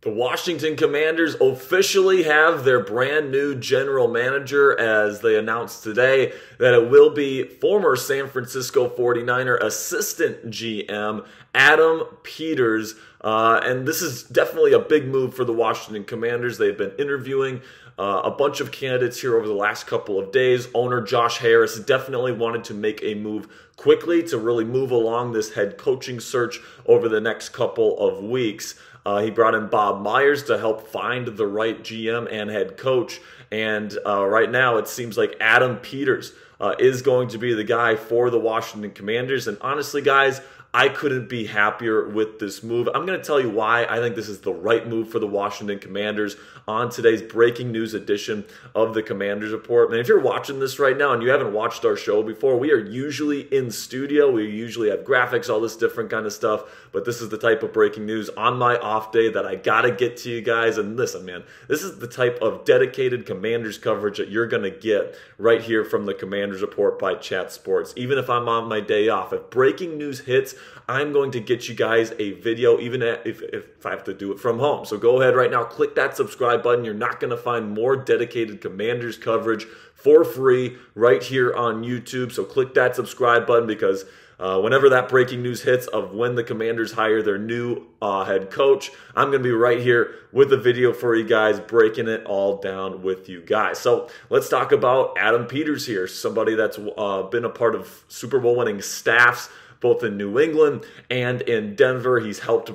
The Washington Commanders officially have their brand new general manager, as they announced today that it will be former San Francisco 49er assistant GM Adam Peters. And this is definitely a big move for the Washington Commanders. They've been interviewing a bunch of candidates here over the last couple of days. Owner Josh Harris definitely wanted to make a move quickly to really move along this head coaching search over the next couple of weeks. He brought in Bob Myers to help find the right GM and head coach. And right now it seems like Adam Peters is going to be the guy for the Washington Commanders. And honestly, guys, I couldn't be happier with this move. I'm going to tell you why I think this is the right move for the Washington Commanders on today's breaking news edition of the Commanders Report. Man, if you're watching this right now and you haven't watched our show before, we are usually in studio. We usually have graphics, all this different kind of stuff. But this is the type of breaking news on my off day that I got to get to you guys. And listen, man, this is the type of dedicated Commanders coverage that you're going to get right here from the Commanders Report by Chat Sports. Even if I'm on my day off, if breaking news hits, I'm going to get you guys a video, even if I have to do it from home. So go ahead right now, click that subscribe button. You're not going to find more dedicated Commanders coverage for free right here on YouTube. So click that subscribe button, because whenever that breaking news hits of when the Commanders hire their new head coach, I'm going to be right here with a video for you guys, breaking it all down with you guys. So let's talk about Adam Peters here, somebody that's been a part of Super Bowl winning staffs, both in New England and in Denver. He's helped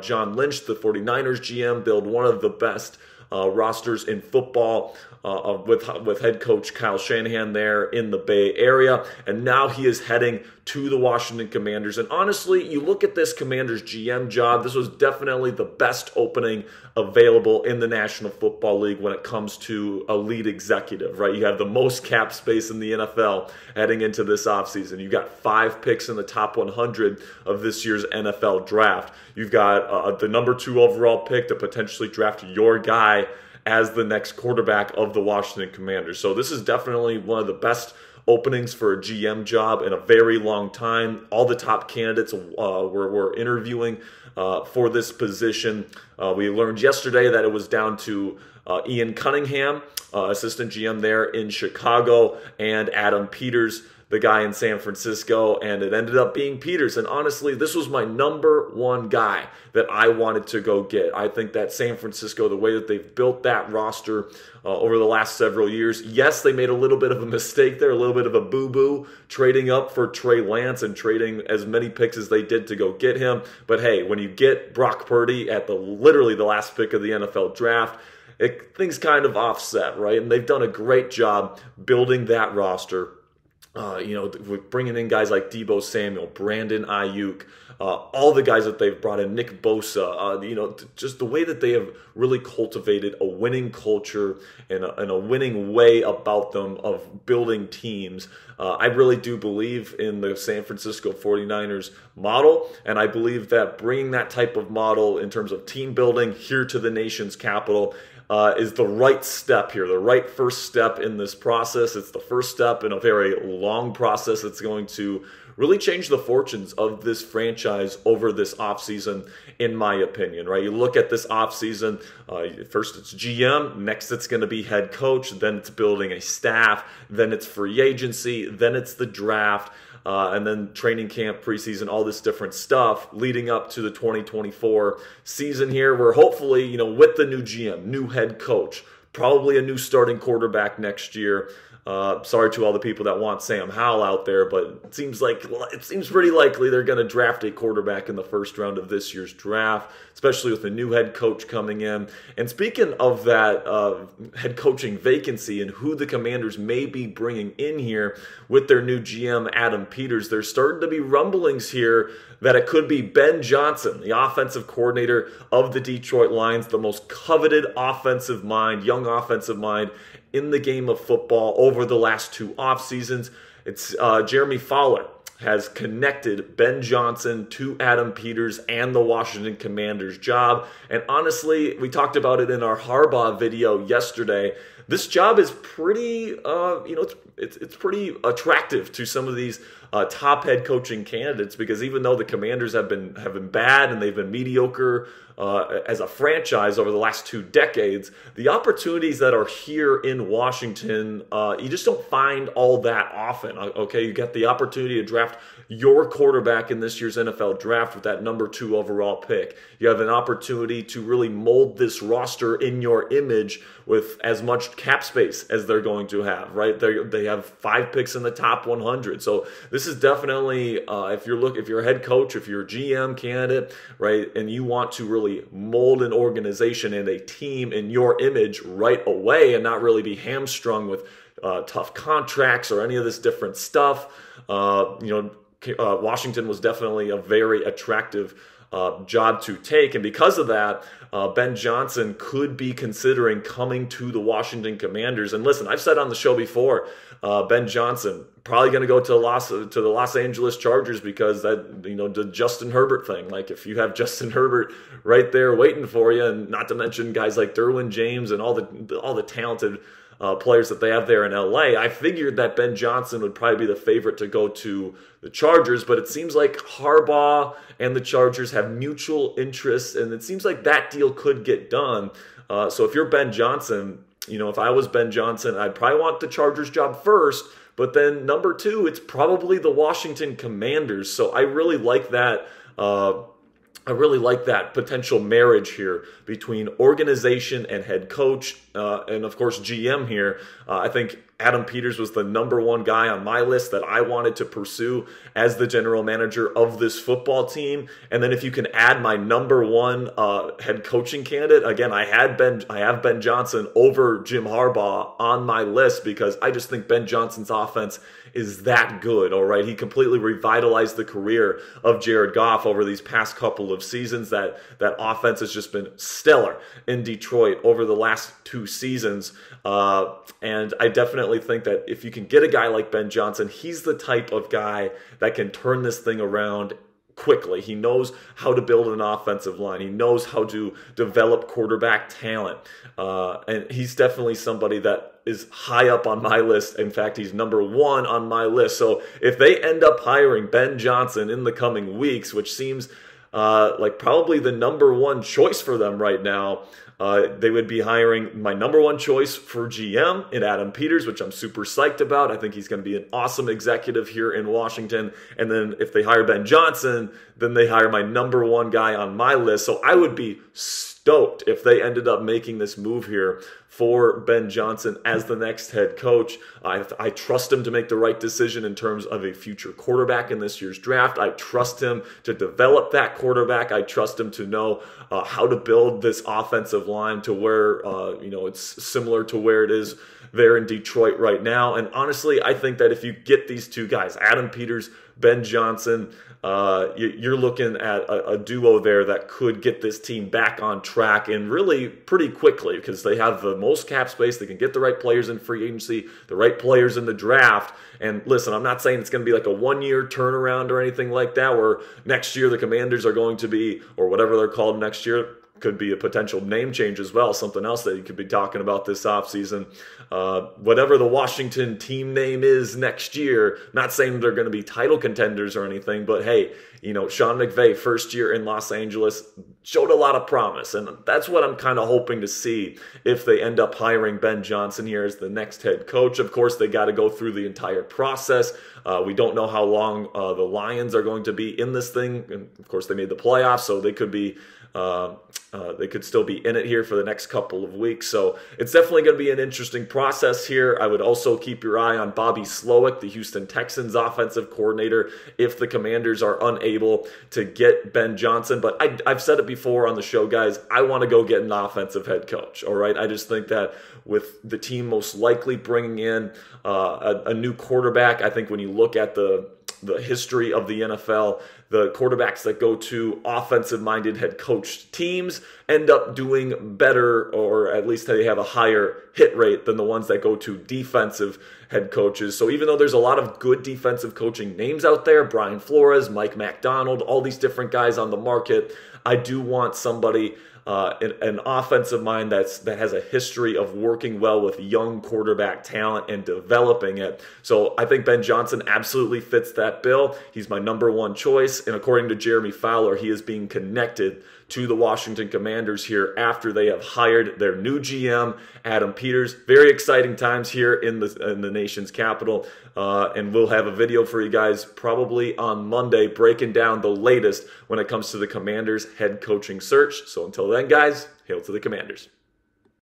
John Lynch, the 49ers GM, build one of the best rosters in football with head coach Kyle Shanahan there in the Bay Area. And now he is heading to the Washington Commanders. And honestly, you look at this Commanders GM job, this was definitely the best opening available in the National Football League when it comes to a lead executive, right? You have the most cap space in the NFL heading into this offseason. You've got 5 picks in the top 100 of this year's NFL draft. You've got the number 2 overall pick to potentially draft your guy as the next quarterback of the Washington Commanders. So this is definitely one of the best openings for a GM job in a very long time. All the top candidates were interviewing for this position. We learned yesterday that it was down to Ian Cunningham, assistant GM there in Chicago, and Adam Peters, the guy in San Francisco, and it ended up being Peters. And honestly, this was my number 1 guy that I wanted to go get. I think that San Francisco, the way that they've built that roster over the last several years, yes, they made a little bit of a mistake there, a little bit of a boo-boo, trading up for Trey Lance and trading as many picks as they did to go get him. But hey, when you get Brock Purdy at literally the last pick of the NFL draft, things kind of offset, right? And they've done a great job building that roster. With bringing in guys like Deebo Samuel, Brandon Ayuk, all the guys that they've brought in, Nick Bosa, just the way that they have really cultivated a winning culture and a winning way about them of building teams. I really do believe in the San Francisco 49ers model, and I believe that bringing that type of model in terms of team building here to the nation's capital is the right step here, the right first step in this process. It's the first step in a very long process that's going to really change the fortunes of this franchise over this offseason, in my opinion, right? You look at this offseason, first it's GM, next it's going to be head coach, then it's building a staff, then it's free agency, then it's the draft, and then training camp, preseason, all this different stuff leading up to the 2024 season here, where hopefully, with the new GM, new head coach, probably a new starting quarterback next year. Sorry to all the people that want Sam Howell out there, but it seems pretty likely they're going to draft a quarterback in the first round of this year's draft, especially with a new head coach coming in. And speaking of that head coaching vacancy and who the Commanders may be bringing in here with their new GM, Adam Peters, there's starting to be rumblings here that it could be Ben Johnson, the offensive coordinator of the Detroit Lions, the most coveted offensive mind, young offensive mind in the game of football over the last 2 off seasons. It's Jeremy Fowler has connected Ben Johnson to Adam Peters and the Washington Commanders job. And honestly, we talked about it in our Harbaugh video yesterday. This job is pretty, it's pretty attractive to some of these top head coaching candidates, because even though the Commanders have been bad and they've been mediocre as a franchise over the last 2 decades, the opportunities that are here in Washington, you just don't find all that often. Okay, you get the opportunity to draft your quarterback in this year's NFL draft with that number 2 overall pick. You have an opportunity to really mold this roster in your image with as much cap space as they're going to have, right? They have 5 picks in the top 100. So this is definitely, if you're a head coach, if you're a GM candidate, right, and you want to really mold an organization and a team in your image right away and not really be hamstrung with tough contracts or any of this different stuff, Washington was definitely a very attractive job to take. And because of that, Ben Johnson could be considering coming to the Washington Commanders. And listen, I've said on the show before, Ben Johnson probably going to go to the Los Angeles Chargers because that, the Justin Herbert thing. Like if you have Justin Herbert right there waiting for you, and not to mention guys like Derwin James and all the talented players that they have there in LA, I figured that Ben Johnson would probably be the favorite to go to the Chargers, but it seems like Harbaugh and the Chargers have mutual interests, and it seems like that deal could get done. So if you're Ben Johnson, if I was Ben Johnson, I'd probably want the Chargers job first, but then number 2, it's probably the Washington Commanders. So I really like that. I really like that potential marriage here between organization and head coach, and of course GM here. I think Adam Peters was the number 1 guy on my list that I wanted to pursue as the general manager of this football team. And then if you can add my number 1 head coaching candidate, again, I have Ben Johnson over Jim Harbaugh on my list because I just think Ben Johnson's offense is that good, all right? He completely revitalized the career of Jared Goff over these past couple of seasons. That offense has just been stellar in Detroit over the last 2 seasons. And I definitely think that if you can get a guy like Ben Johnson, he's the type of guy that can turn this thing around quickly. He knows how to build an offensive line. He knows how to develop quarterback talent. And he's definitely somebody that is high up on my list. In fact, he's number 1 on my list. So if they end up hiring Ben Johnson in the coming weeks, which seems like probably the number 1 choice for them right now, they would be hiring my number 1 choice for GM in Adam Peters, which I'm super psyched about. I think he's going to be an awesome executive here in Washington. And then if they hire Ben Johnson, then they hire my number 1 guy on my list. So I would be stoked if they ended up making this move here for Ben Johnson as the next head coach. I trust him to make the right decision in terms of a future quarterback in this year's draft. I trust him to develop that quarterback. I trust him to know how to build this offensive line to where it's similar to where it is there in Detroit right now. And honestly, I think that if you get these 2 guys, Adam Peters, Ben Johnson, you're looking at a duo there that could get this team back on track and really pretty quickly because they have the most cap space. They can get the right players in free agency, the right players in the draft. And listen, I'm not saying it's going to be like a 1-year turnaround or anything like that where next year the Commanders are going to be, or whatever they're called next year, could be a potential name change as well, something else that you could be talking about this offseason. Whatever the Washington team name is next year, not saying they're going to be title contenders or anything, but hey, Sean McVay, first year in Los Angeles, showed a lot of promise, and that's what I'm kind of hoping to see if they end up hiring Ben Johnson here as the next head coach. Of course, they got to go through the entire process. We don't know how long the Lions are going to be in this thing, and of course, they made the playoffs, so they could be they could still be in it here for the next couple of weeks. So it's definitely going to be an interesting process here. I would also keep your eye on Bobby Slowick, the Houston Texans offensive coordinator, if the Commanders are unable to get Ben Johnson. But I've said it before on the show, guys, I want to go get an offensive head coach, all right? I just think that with the team most likely bringing in a new quarterback, I think when you look at the history of the NFL, the quarterbacks that go to offensive-minded head coach teams end up doing better, or at least they have a higher hit rate than the ones that go to defensive head coaches. So even though there's a lot of good defensive coaching names out there, Brian Flores, Mike McDonald, all these different guys on the market, I do want somebody an offensive mind that has a history of working well with young quarterback talent and developing it. So I think Ben Johnson absolutely fits that bill. He's my #1 choice, and according to Jeremy Fowler, he is being connected to the Washington Commanders here after they have hired their new GM, Adam Peters. Very exciting times here in the nation's capital, and we'll have a video for you guys probably on Monday breaking down the latest when it comes to the Commanders head coaching search. So until then, guys, hail to the Commanders.